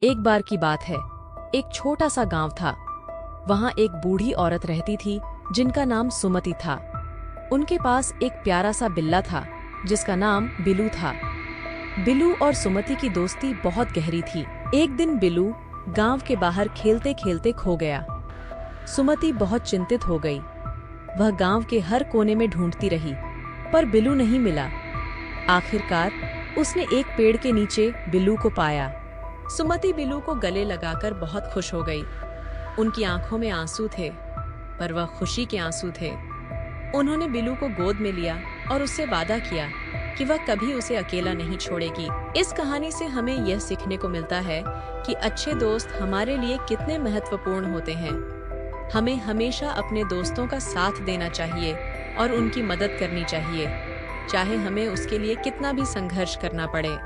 एक बार की बात है, एक छोटा सा गांव था। वहां एक बूढ़ी औरत रहती थी जिनका नाम सुमति था। उनके पास एक प्यारा सा बिल्ला था जिसका नाम बिलू था। बिलू और सुमति की दोस्ती बहुत गहरी थी। एक दिन बिलू गांव के बाहर खेलते खेलते खो गया। सुमति बहुत चिंतित हो गई। वह गांव के हर कोने में ढूंढती रही, पर बिलू नहीं मिला। आखिरकार उसने एक पेड़ के नीचे बिल्लू को पाया। सुमति बिल्लू को गले लगाकर बहुत खुश हो गई। उनकी आंखों में आंसू थे, पर वह खुशी के आंसू थे। उन्होंने बिल्लू को गोद में लिया और उससे वादा किया कि वह कभी उसे अकेला नहीं छोड़ेगी। इस कहानी से हमें यह सीखने को मिलता है कि अच्छे दोस्त हमारे लिए कितने महत्वपूर्ण होते हैं। हमें हमेशा अपने दोस्तों का साथ देना चाहिए और उनकी मदद करनी चाहिए, चाहे हमें उसके लिए कितना भी संघर्ष करना पड़े।